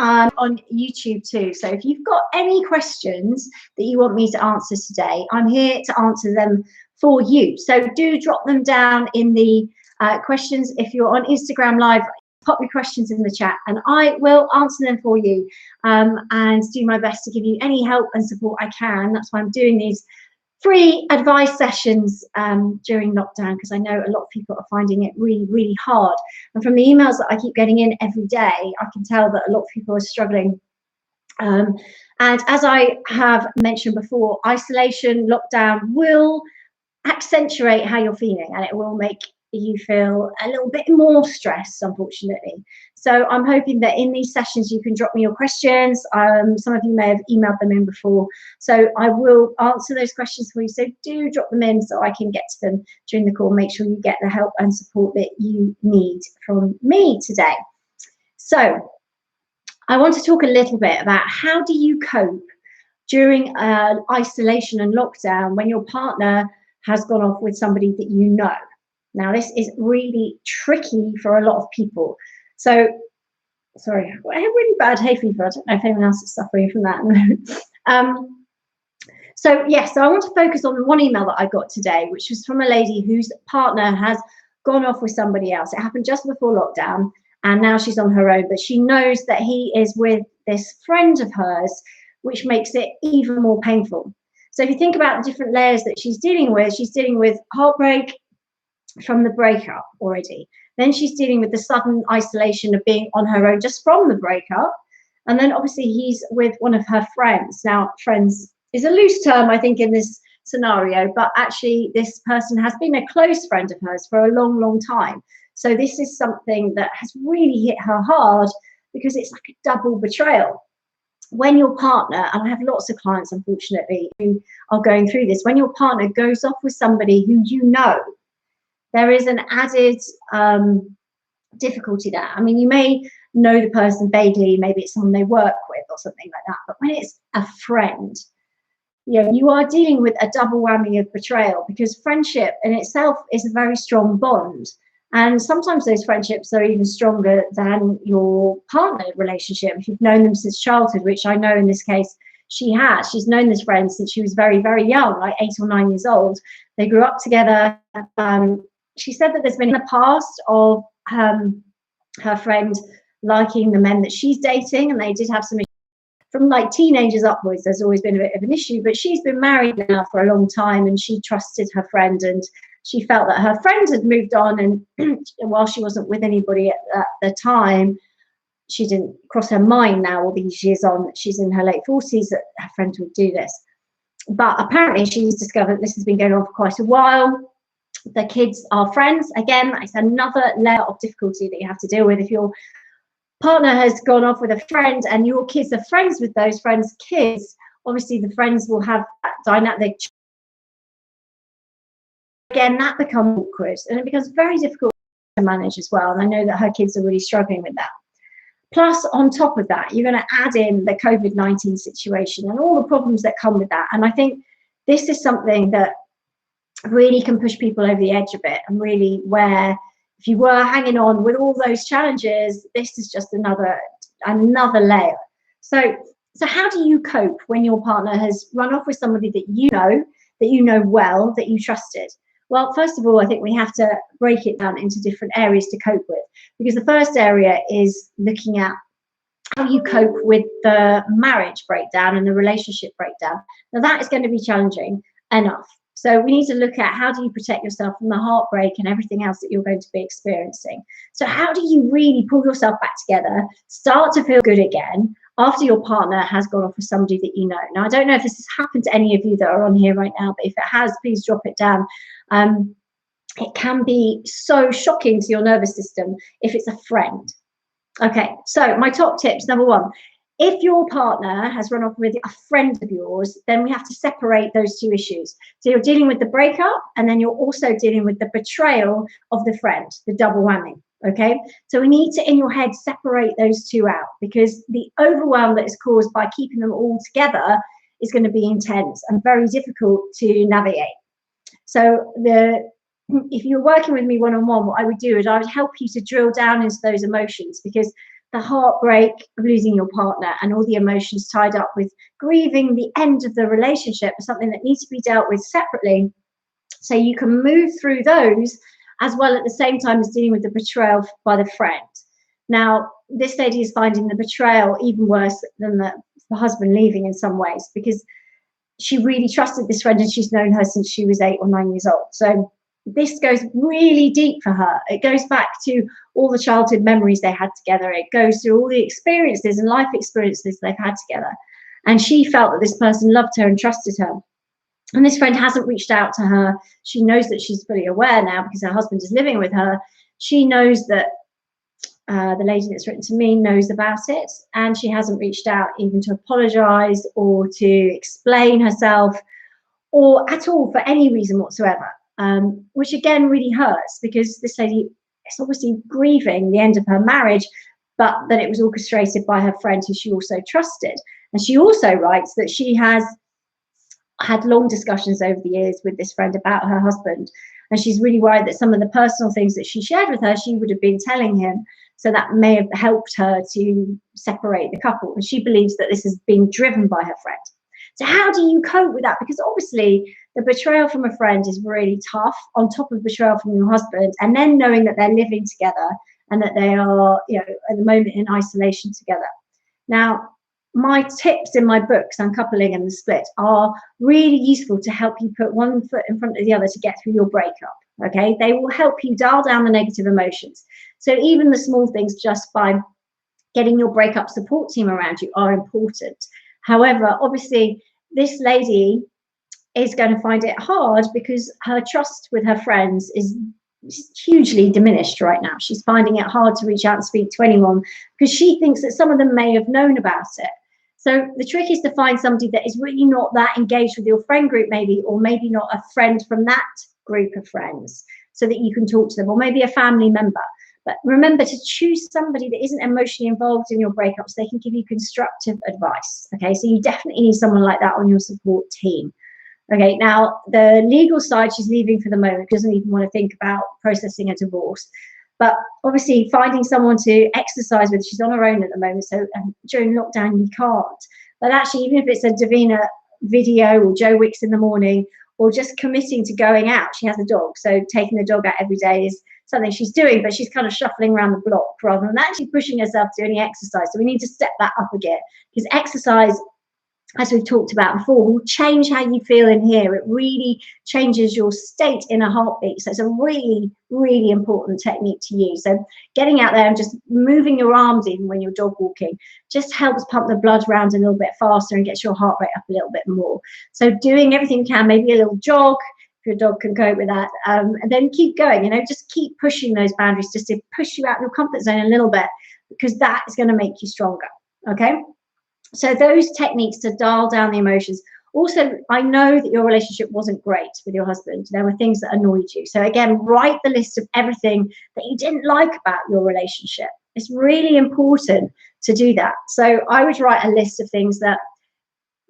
on YouTube too. So if you've got any questions that you want me to answer today, I'm here to answer them for you. So do drop them down in the questions. If you're on Instagram Live, pop your questions in the chat and I will answer them for you, and do my best to give you any help and support I can. That's why I'm doing these free advice sessions during lockdown, because I know a lot of people are finding it really, really hard. And from the emails that I keep getting in every day, I can tell that a lot of people are struggling. And as I have mentioned before, isolation, lockdown will accentuate how you're feeling, and it will make you feel a little bit more stressed, unfortunately. So I'm hoping that in these sessions you can drop me your questions. Some of you may have emailed them in before, so I will answer those questions for you. So do drop them in so I can get to them during the call. Make sure you get the help and support that you need from me today. So I want to talk a little bit about how do you cope during isolation and lockdown when your partner has gone off with somebody that you know. Now, this is really tricky for a lot of people. So, sorry, I have really bad hay fever. I don't know if anyone else is suffering from that. So I want to focus on one email that I got today, which was from a lady whose partner has gone off with somebody else. It happened just before lockdown, and now she's on her own, but she knows that he is with this friend of hers, which makes it even more painful. So if you think about the different layers that she's dealing with heartbreak from the breakup already. Then she's dealing with the sudden isolation of being on her own just from the breakup. And then obviously he's with one of her friends. Now, friends is a loose term, I think, in this scenario, but actually this person has been a close friend of hers for a long, long time. So this is something that has really hit her hard because it's like a double betrayal. When your partner, and I have lots of clients, unfortunately, who are going through this, when your partner goes off with somebody who you know, there is an added difficulty there. I mean, you may know the person vaguely, maybe it's someone they work with or something like that, but when it's a friend, you are dealing with a double whammy of betrayal, because friendship in itself is a very strong bond. And sometimes those friendships are even stronger than your partner relationship. If you've known them since childhood, which I know in this case she has. She's known this friend since she was very, very young, like 8 or 9 years old. They grew up together. She said that there's been a past of her friend liking the men that she's dating, and they did have some issues. From like teenagers upwards, there's always been a bit of an issue, but she's been married now for a long time, and she trusted her friend, and she felt that her friend had moved on, and while she wasn't with anybody at the time, she didn't cross her mind now, all these years on, that she's in her late 40s, that her friend would do this. But apparently she's discovered this has been going on for quite a while. The kids are friends. Again, it's another layer of difficulty that you have to deal with. If your partner has gone off with a friend and your kids are friends with those friends' kids, obviously the friends will have that dynamic. Again, that becomes awkward, and it becomes very difficult to manage as well. And I know that her kids are really struggling with that. Plus, on top of that, you're going to add in the COVID-19 situation and all the problems that come with that. And I think this is something that really can push people over the edge a bit, and really where if you were hanging on with all those challenges, this is just another layer. So how do you cope when your partner has run off with somebody that you know well, that you trusted? Well, first of all, I think we have to break it down into different areas to cope with, because the first area is looking at how you cope with the marriage breakdown and the relationship breakdown. Now, that is going to be challenging enough. So we need to look at how do you protect yourself from the heartbreak and everything else that you're going to be experiencing. So how do you really pull yourself back together, start to feel good again after your partner has gone off with somebody that you know? Now, I don't know if this has happened to any of you that are on here right now, but if it has, please drop it down. It can be so shocking to your nervous system if it's a friend. Okay, so my top tips. Number one, if your partner has run off with a friend of yours, then we have to separate those two issues. So you're dealing with the breakup, and then you're also dealing with the betrayal of the friend, the double whammy. Okay, so we need to, in your head, separate those two out, because the overwhelm that is caused by keeping them all together is going to be intense and very difficult to navigate. So if you're working with me one-on-one, what I would do is I would help you to drill down into those emotions, because the heartbreak of losing your partner and all the emotions tied up with grieving the end of the relationship is something that needs to be dealt with separately. So you can move through those as well at the same time as dealing with the betrayal by the friend. Now, this lady is finding the betrayal even worse than the husband leaving in some ways, because she really trusted this friend and she's known her since she was 8 or 9 years old. So this goes really deep for her. It goes back to all the childhood memories they had together. It goes through all the experiences and life experiences they've had together. And she felt that this person loved her and trusted her. And this friend hasn't reached out to her. She knows that she's fully aware now because her husband is living with her. She knows that the lady that's written to me knows about it, and she hasn't reached out even to apologize or to explain herself or at all for any reason whatsoever, which again really hurts, because this lady is obviously grieving the end of her marriage, but that it was orchestrated by her friend who she also trusted. And she also writes that she has had long discussions over the years with this friend about her husband, and she's really worried that some of the personal things that she shared with her she would have been telling him, so that may have helped her to separate the couple. And she believes that this has been driven by her friend. So how do you cope with that? Because obviously the betrayal from a friend is really tough, on top of betrayal from your husband, and then knowing that they're living together and that they are, you know, at the moment in isolation together. Now, my tips in my books, Uncoupling and the Split, are really useful to help you put one foot in front of the other to get through your breakup. Okay, they will help you dial down the negative emotions. So even the small things, just by getting your breakup support team around you, are important. However, obviously, this lady is going to find it hard because her trust with her friends is hugely diminished right now. She's finding it hard to reach out and speak to anyone because she thinks that some of them may have known about it. So the trick is to find somebody that is really not that engaged with your friend group, maybe, or maybe not a friend from that group of friends, so that you can talk to them, or maybe a family member. But remember to choose somebody that isn't emotionally involved in your breakup so they can give you constructive advice. Okay, so you definitely need someone like that on your support team. Okay, now the legal side, she's leaving for the moment, doesn't even want to think about processing a divorce. But obviously finding someone to exercise with, she's on her own at the moment, so during lockdown you can't. But actually, even if it's a Davina video or Joe Wicks in the morning, or just committing to going out, she has a dog, so taking the dog out every day is something she's doing, but she's kind of shuffling around the block rather than actually pushing herself to do any exercise. So we need to step that up again, because exercise, as we've talked about before, will change how you feel in here. It really changes your state in a heartbeat. So it's a really, really important technique to use. So getting out there and just moving your arms even when you're dog walking just helps pump the blood around a little bit faster and gets your heart rate up a little bit more. So doing everything you can, maybe a little jog, if your dog can cope with that, and then keep going, you know, just keep pushing those boundaries just to push you out of your comfort zone a little bit, because that is going to make you stronger. Okay. So those techniques to dial down the emotions. Also, I know that your relationship wasn't great with your husband. There were things that annoyed you. So again, write the list of everything that you didn't like about your relationship. It's really important to do that. So I would write a list of things that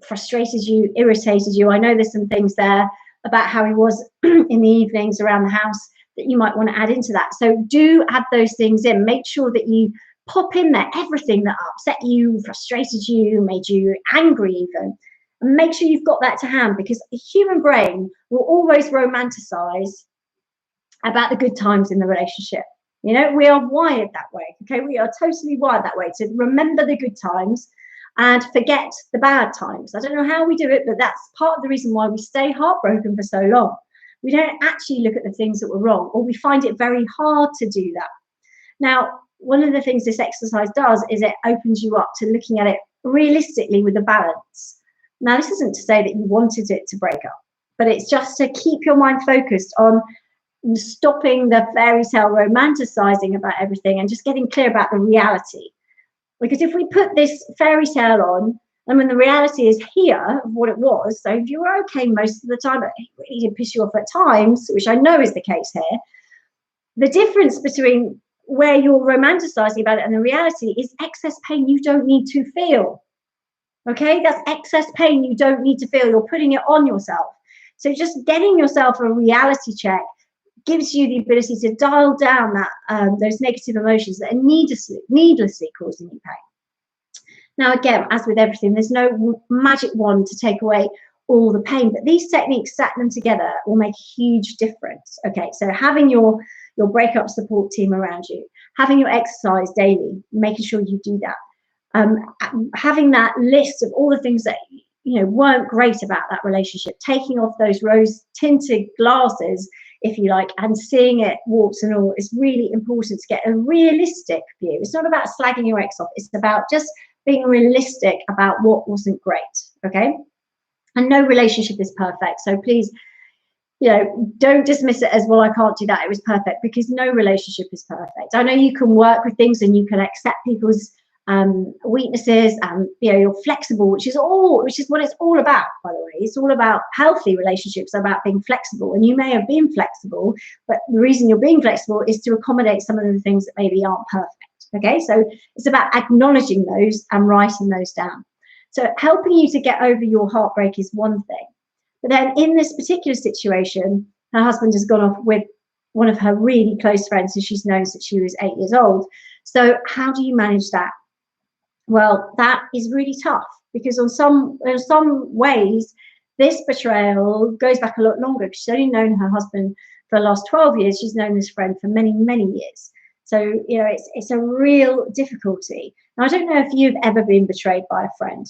frustrated you, irritated you. I know there's some things there about how he was in the evenings around the house that you might want to add into that. So do add those things in. Make sure that you pop in there everything that upset you, frustrated you, made you angry even. And make sure you've got that to hand, because the human brain will always romanticize about the good times in the relationship. You know, we are wired that way. Okay, we are totally wired that way, to remember the good times and forget the bad times. I don't know how we do it, but that's part of the reason why we stay heartbroken for so long. We don't actually look at the things that were wrong, or we find it very hard to do that. Now, one of the things this exercise does is it opens you up to looking at it realistically with a balance. Now, this isn't to say that you wanted it to break up, but it's just to keep your mind focused on stopping the fairy tale romanticizing about everything and just getting clear about the reality. Because if we put this fairy tale on, and when the reality is here of what it was, so if you were okay most of the time, but it really did piss you off at times, which I know is the case here, the difference between where you're romanticizing about it and the reality is excess pain you don't need to feel. Okay, that's excess pain you don't need to feel. You're putting it on yourself. So just getting yourself a reality check, gives you the ability to dial down that those negative emotions that are needlessly causing you pain. Now, again, as with everything, there's no magic wand to take away all the pain, but these techniques, set them together, will make a huge difference. Okay, so having your breakup support team around you, having your exercise daily, making sure you do that, having that list of all the things that weren't great about that relationship, taking off those rose tinted glasses, if you like, and seeing it warts and all, is really important to get a realistic view. It's not about slagging your ex off, it's about just being realistic about what wasn't great. Okay, and no relationship is perfect, so please, don't dismiss it as, well, I can't do that, it was perfect, because no relationship is perfect. I know you can work with things and you can accept people's weaknesses, and you're flexible, which is what it's all about, by the way. It's all about healthy relationships, about being flexible, and you may have been flexible, but the reason you're being flexible is to accommodate some of the things that maybe aren't perfect. Okay, so it's about acknowledging those and writing those down. So helping you to get over your heartbreak is one thing, but then in this particular situation, her husband has gone off with one of her really close friends who she's known since she was 8 years old. So how do you manage that? Well, that is really tough, because in some ways, this betrayal goes back a lot longer, because she's only known her husband for the last 12 years. She's known this friend for many, many years. So, it's a real difficulty. Now, I don't know if you've ever been betrayed by a friend.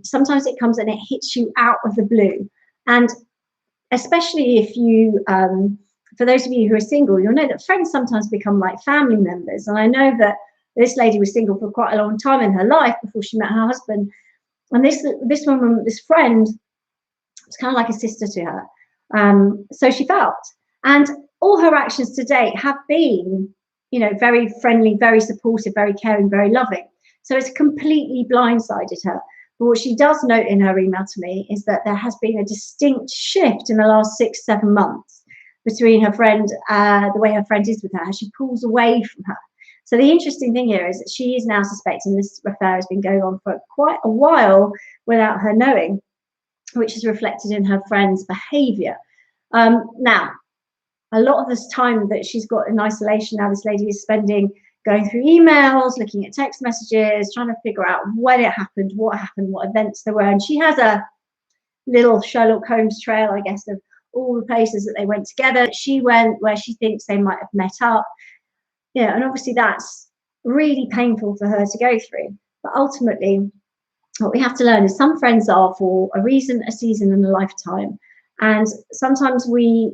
Sometimes it comes and it hits you out of the blue. And especially if you, for those of you who are single, you'll know that friends sometimes become like family members. And I know that this lady was single for quite a long time in her life before she met her husband. And this woman, this friend, was kind of like a sister to her. So she felt. And all her actions to date have been, very friendly, very supportive, very caring, very loving. So it's completely blindsided her. But what she does note in her email to me is that there has been a distinct shift in the last 6-7 months between her friend, the way her friend is with her, she pulls away from her. So the interesting thing here is that she is now suspecting this affair has been going on for quite a while without her knowing, which is reflected in her friend's behaviour. Now, a lot of this time that she's got in isolation now, this lady is spending going through emails, looking at text messages, trying to figure out when it happened, what events there were. And she has a little Sherlock Holmes trail, I guess, of all the places that they went together. She went where she thinks they might have met up. And obviously that's really painful for her to go through. But ultimately, what we have to learn is some friends are for a reason, a season, and a lifetime. And sometimes we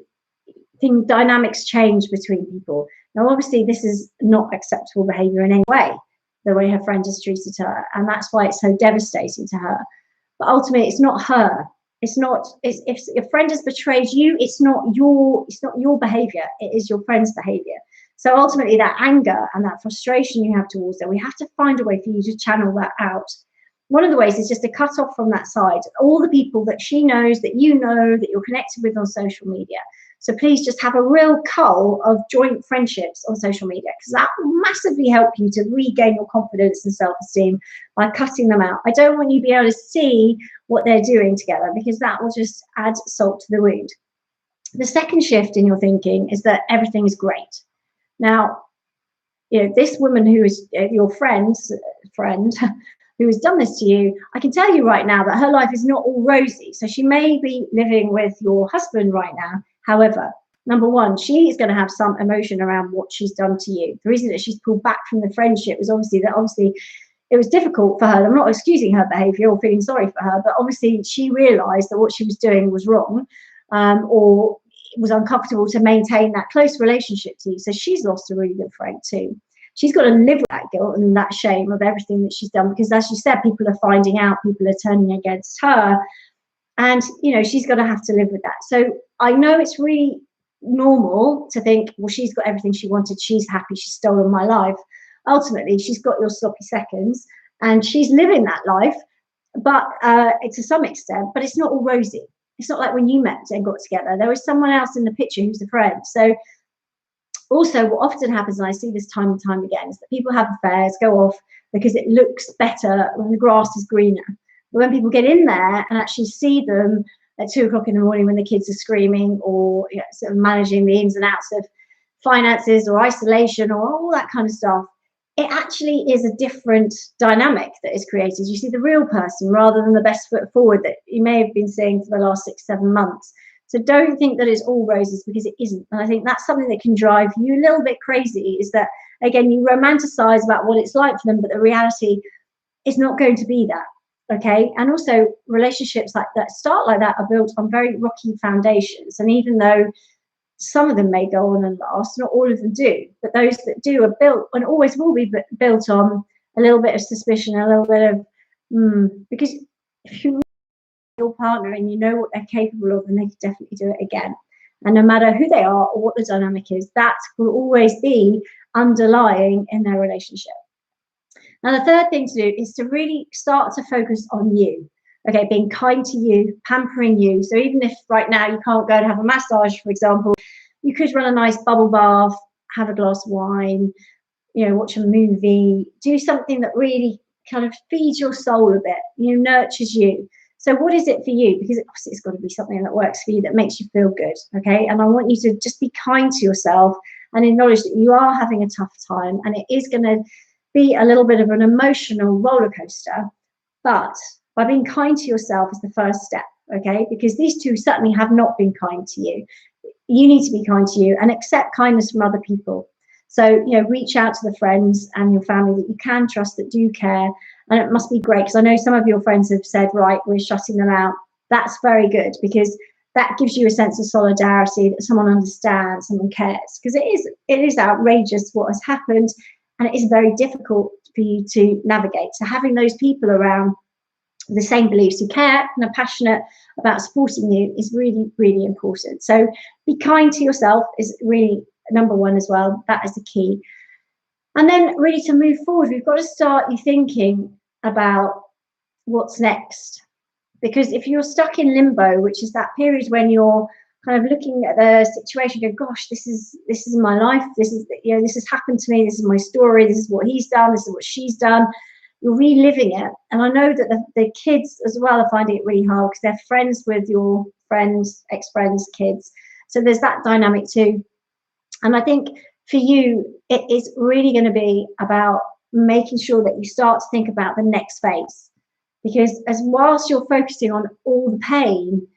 think dynamics change between people. Now, obviously, this is not acceptable behaviour in any way, the way her friend has treated her, and that's why it's so devastating to her. But ultimately, it's not her. If your friend has betrayed you, it's not your behaviour. It is your friend's behaviour. So ultimately, that anger and that frustration you have towards them, we have to find a way for you to channel that out. One of the ways is just to cut off from that side all the people that she knows, that you know, that you're connected with on social media. So please just have a real cull of joint friendships on social media, because that will massively help you to regain your confidence and self-esteem by cutting them out. I don't want you to be able to see what they're doing together, because that will just add salt to the wound. The second shift in your thinking is that everything is great. Now, this woman who is your friend's friend, who has done this to you, I can tell you right now that her life is not all rosy. So she may be living with your husband right now. However, number one, she is going to have some emotion around what she's done to you. The reason that she's pulled back from the friendship was obviously it was difficult for her. I'm not excusing her behaviour or feeling sorry for her, but obviously she realised that what she was doing was wrong, or it was uncomfortable to maintain that close relationship to you. So she's lost a really good friend too. She's got to live with that guilt and that shame of everything that she's done, because as you said, people are finding out, people are turning against her, and she's going to have to live with that. So I know it's really normal to think, well, she's got everything she wanted, she's happy, she's stolen my life. Ultimately, she's got your sloppy seconds and she's living that life, but to some extent, but it's not all rosy. It's not like when you met and got together, there was someone else in the picture who's a friend. So also, what often happens, and I see this time and time again, is that people have affairs, go off because it looks better when the grass is greener. But when people get in there and actually see them at 2 o'clock in the morning when the kids are screaming, or sort of managing the ins and outs of finances or isolation or all that kind of stuff. It actually is a different dynamic that is created. You see the real person rather than the best foot forward that you may have been seeing for the last 6-7 months. So don't think that it's all roses, because it isn't. And I think that's something that can drive you a little bit crazy, is that, again, you romanticize about what it's like for them, but the reality is not going to be that. Okay. And also, relationships like that start like that are built on very rocky foundations. And even though some of them may go on and last, not all of them do, but those that do are built, and always will be built on, a little bit of suspicion, a little bit of because if you know your partner and you know what they're capable of, then they can definitely do it again. And no matter who they are or what the dynamic is, that will always be underlying in their relationship. Now, the third thing to do is to really start to focus on you. Okay, being kind to you, pampering you. So even if right now you can't go and have a massage, for example, you could run a nice bubble bath, have a glass of wine, watch a movie, do something that really kind of feeds your soul a bit, nurtures you. So what is it for you? Because obviously it's got to be something that works for you, that makes you feel good, okay? And I want you to just be kind to yourself and acknowledge that you are having a tough time, and it is going to be a little bit of an emotional roller coaster, but by being kind to yourself is the first step, okay? Because these two certainly have not been kind to you. You need to be kind to you and accept kindness from other people. So, reach out to the friends and your family that you can trust, that do care. And it must be great, because I know some of your friends have said, right, we're shutting them out. That's very good, because that gives you a sense of solidarity, that someone understands, someone cares. Because it is outrageous what has happened, and it is very difficult for you to navigate. So having those people around the same beliefs, who care and are passionate about supporting you, is really, really important. So be kind to yourself is really number one as well. That is the key. And then really, to move forward, we've got to start you thinking about what's next. Because if you're stuck in limbo, which is that period when you're kind of looking at the situation, go, gosh, this is my life. This has happened to me. This is my story. This is what he's done. This is what she's done. You're reliving it. And I know that the kids as well are finding it really hard, because they're friends with your friends, ex-friends, kids. So there's that dynamic too. And I think for you, it is really going to be about making sure that you start to think about the next phase. Because whilst you're focusing on all the pain,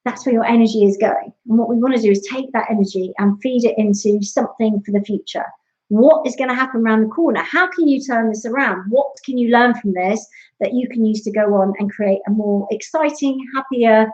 that's where your energy is going. And what we want to do is take that energy and feed it into something for the future. What is going to happen around the corner? How can you turn this around? What can you learn from this that you can use to go on and create a more exciting, happier,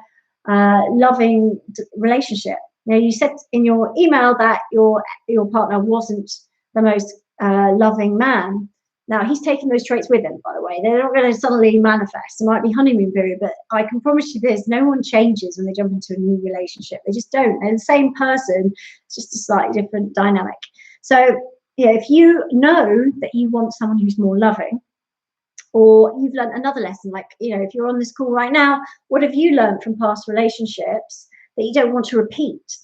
loving relationship? Now, you said in your email that your partner wasn't the most loving man. Now, he's taking those traits with him, by the way. They're not going to suddenly manifest. It might be honeymoon period, but I can promise you this, no one changes when they jump into a new relationship. They just don't. They're the same person. It's just a slightly different dynamic. So, if you know that you want someone who's more loving, or you've learned another lesson, like, if you're on this call right now, what have you learned from past relationships that you don't want to repeat?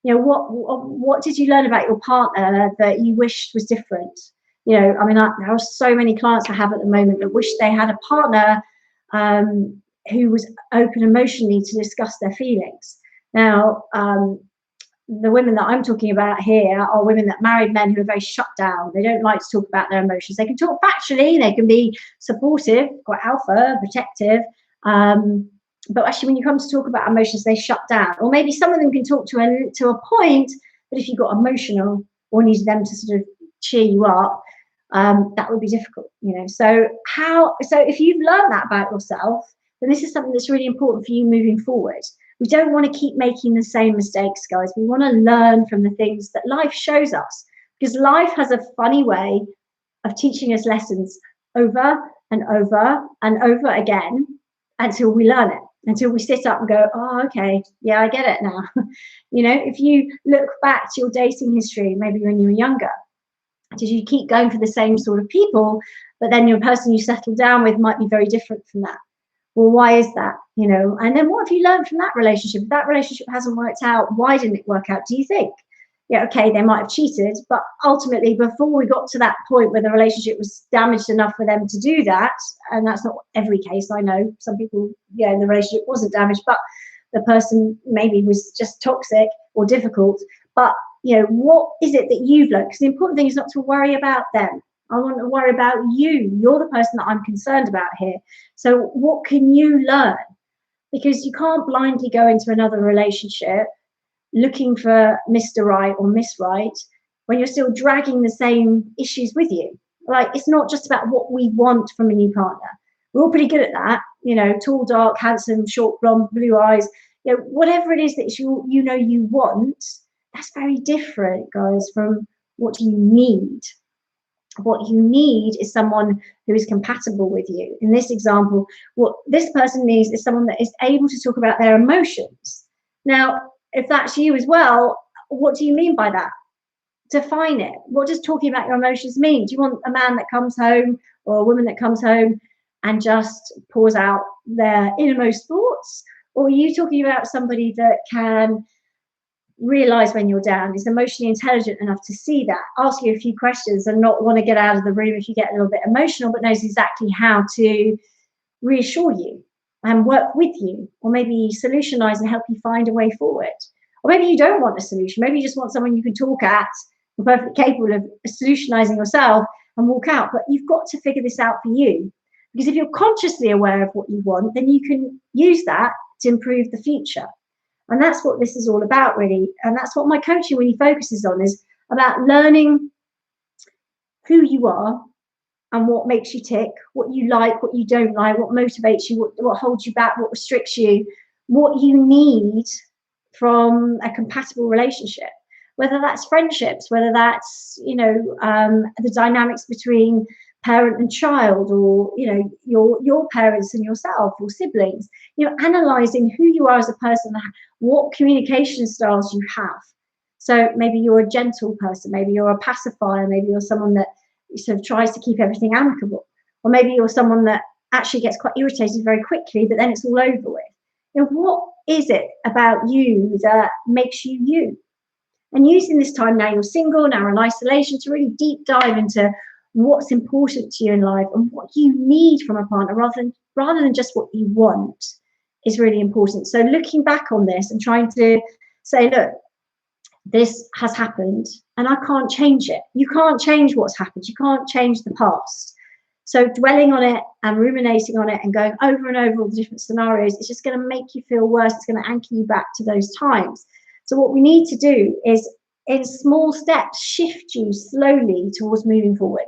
What did you learn about your partner that you wished was different? There are so many clients I have at the moment that wish they had a partner who was open emotionally to discuss their feelings. Now, the women that I'm talking about here are women that married men who are very shut down. They don't like to talk about their emotions. They can talk factually, they can be supportive, quite alpha, protective, but actually when you come to talk about emotions, they shut down. Or maybe some of them can talk to a point, but if you got emotional or needed them to sort of cheer you up, that would be difficult, So if you've learned that about yourself, then this is something that's really important for you moving forward. We don't want to keep making the same mistakes, guys. We want to learn from the things that life shows us, because life has a funny way of teaching us lessons over and over and over again until we learn it, until we sit up and go, oh, okay, yeah, I get it now. If you look back to your dating history, maybe when you were younger, did you keep going for the same sort of people, but then your person you settled down with might be very different from that? Well, why is that? And then what have you learned from that relationship? If that relationship hasn't worked out, why didn't it work out, do you think? Yeah, okay, they might have cheated, but ultimately, before we got to that point where the relationship was damaged enough for them to do that, and that's not every case, I know some people, the relationship wasn't damaged, but the person maybe was just toxic or difficult. But, you know, what is it that you've learned? Because the important thing is not to worry about them. I want to worry about you. You're the person that I'm concerned about here. So what can you learn? Because you can't blindly go into another relationship looking for Mr. Right or Miss Right when you're still dragging the same issues with you. Like, it's not just about what we want from a new partner. We're all pretty good at that, you know, tall, dark, handsome, short, blonde, blue eyes, you know, whatever it is that you know you want, that's very different, guys, from what you need. What you need is someone who is compatible with you. In this example, what this person needs is someone that is able to talk about their emotions. Now, if that's you as well, what do you mean by that? Define it. What does talking about your emotions mean? Do you want a man that comes home or a woman that comes home and just pours out their innermost thoughts? Or are you talking about somebody that can realize when you're down, is emotionally intelligent enough to see that, ask you a few questions and not want to get out of the room if you get a little bit emotional, but knows exactly how to reassure you and work with you, or maybe solutionize and help you find a way forward? Or maybe you don't want a solution. Maybe you just want someone you can talk at, you're perfectly capable of solutionizing yourself and walk out. But you've got to figure this out for you. Because if you're consciously aware of what you want, then you can use that to improve the future. And that's what this is all about, really. And that's what my coaching really focuses on, is about learning who you are and what makes you tick, what you like, what you don't like, what motivates you, what holds you back, what restricts you, what you need from a compatible relationship, whether that's friendships, whether that's, you know, the dynamics between parent and child, or, you know, your parents and yourself, or siblings, you know, analyzing who you are as a person, what communication styles you have. So maybe you're a gentle person, maybe you're a pacifier, maybe you're someone that sort of tries to keep everything amicable, or maybe you're someone that actually gets quite irritated very quickly, but then it's all over with. You know, what is it about you that makes you you? And using this time, now you're single, now you're in isolation, to really deep dive into what's important to you in life and what you need from a partner, rather than just what you want, is really important. So looking back on this and trying to say, look, this has happened and I can't change it. You can't change what's happened. You can't change the past. So dwelling on it and ruminating on it and going over and over all the different scenarios, it's just going to make you feel worse. It's going to anchor you back to those times. So what we need to do is, in small steps, shift you slowly towards moving forward.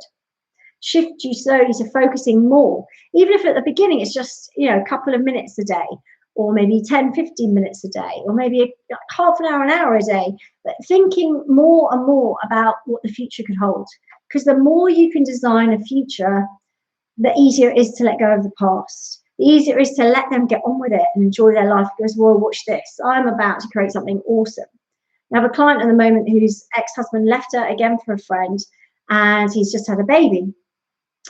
Shift you slowly to focusing more. Even if at the beginning it's just, you know, a couple of minutes a day, or maybe 10, 15 minutes a day, or maybe half an hour a day, but thinking more and more about what the future could hold. Because the more you can design a future, the easier it is to let go of the past. The easier it is to let them get on with it and enjoy their life. Because, well, watch this, I'm about to create something awesome. I have a client at the moment whose ex-husband left her again for a friend, and he's just had a baby.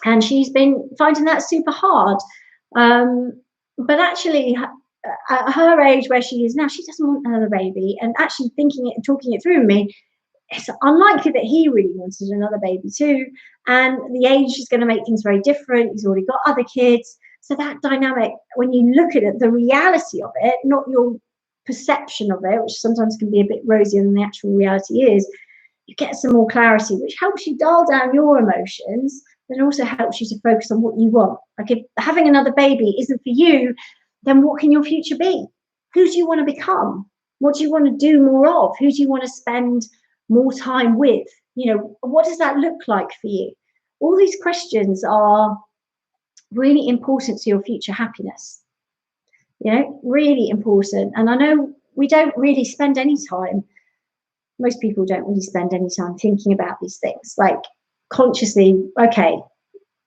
And she's been finding that super hard. But actually, at her age where she is now, she doesn't want another baby. And actually thinking it and talking it through with me, it's unlikely that he really wanted another baby too. And the age is going to make things very different. He's already got other kids. So that dynamic, when you look at it, the reality of it, not your perception of it, which sometimes can be a bit rosier than the actual reality is, you get some more clarity, which helps you dial down your emotions, but it also helps you to focus on what you want. Like, if having another baby isn't for you, then what can your future be? Who do you want to become? What do you want to do more of? Who do you want to spend more time with? You know, what does that look like for you? All these questions are really important to your future happiness. You know, really important. And I know we don't really spend any time, most people don't really spend any time thinking about these things, like consciously, okay,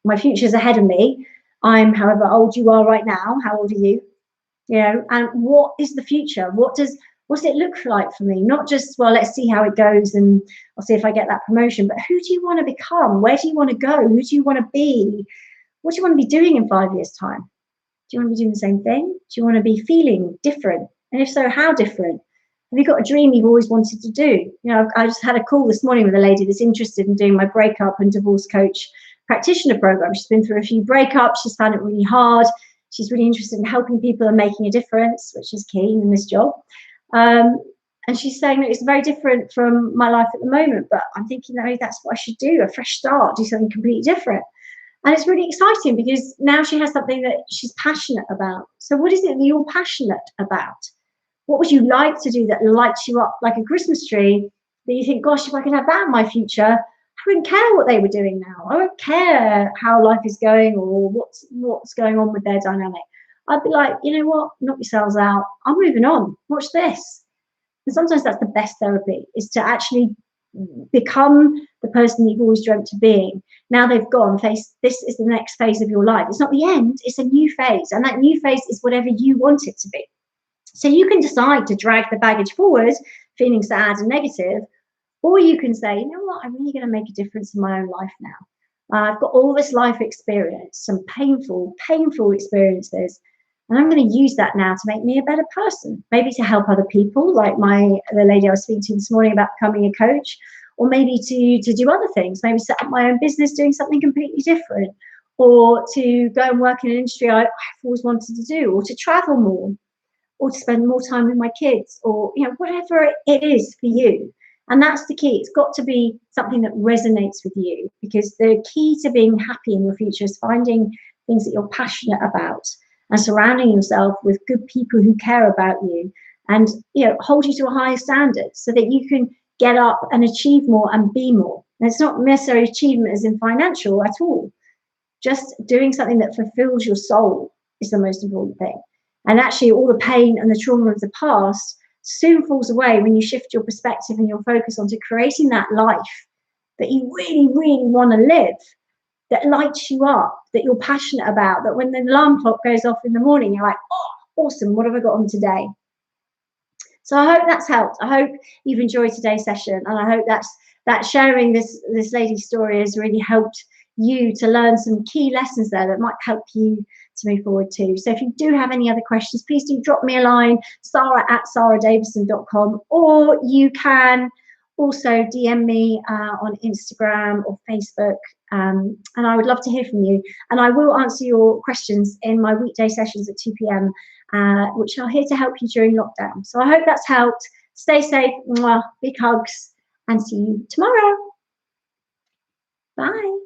my future's ahead of me. I'm however old you are right now. How old are you? You know, and what is the future? What's it look like for me? Not just, well, let's see how it goes and I'll see if I get that promotion, but who do you want to become? Where do you want to go? Who do you want to be? What do you want to be doing in 5 years' time? Do you want to be doing the same thing? Do you want to be feeling different? And if so, how different? Have you got a dream you've always wanted to do? You know, I just had a call this morning with a lady that's interested in doing my breakup and divorce coach practitioner program. She's been through a few breakups. She's found it really hard. She's really interested in helping people and making a difference, which is key in this job. And she's saying that it's very different from my life at the moment, but I'm thinking that maybe that's what I should do, a fresh start, do something completely different. And it's really exciting because now she has something that she's passionate about. So what is it that you're passionate about? What would you like to do that lights you up like a Christmas tree, that you think, gosh, if I could have that in my future, I wouldn't care what they were doing now. I won't care how life is going or what's going on with their dynamic. I'd be like, you know what, knock yourselves out. I'm moving on. Watch this. And sometimes that's the best therapy, is to actually become the person you've always dreamt of being. Now they've gone, this is the next phase of your life. It's not the end, it's a new phase. And that new phase is whatever you want it to be. So you can decide to drag the baggage forward, feeling sad and negative, or you can say, you know what, I'm really going to make a difference in my own life now. I've got all this life experience, some painful experiences, and I'm going to use that now to make me a better person, maybe to help other people, like the lady I was speaking to this morning about becoming a coach, or maybe to do other things, maybe set up my own business doing something completely different, or to go and work in an industry I've always wanted to do, or to travel more, or to spend more time with my kids, or whatever it is for you. And that's the key. It's got to be something that resonates with you, because the key to being happy in your future is finding things that you're passionate about and surrounding yourself with good people who care about you and hold you to a higher standard, so that you can get up and achieve more and be more. And it's not necessarily achievement as in financial at all. Just doing something that fulfills your soul is the most important thing. And actually all the pain and the trauma of the past soon falls away when you shift your perspective and your focus onto creating that life that you really, really want to live, that lights you up, that you're passionate about, that when the alarm clock goes off in the morning, you're like, oh, awesome, what have I got on today? So I hope that's helped. I hope you've enjoyed today's session, and I hope that sharing this lady's story has really helped you to learn some key lessons there that might help you to move forward too. So if you do have any other questions, please do drop me a line, sarah@sarahdavidson.com, or you can also DM me on Instagram or Facebook, and I would love to hear from you. And I will answer your questions in my weekday sessions at 2 p.m, which are here to help you during lockdown. So I hope that's helped. Stay safe, big hugs, and see you tomorrow. Bye.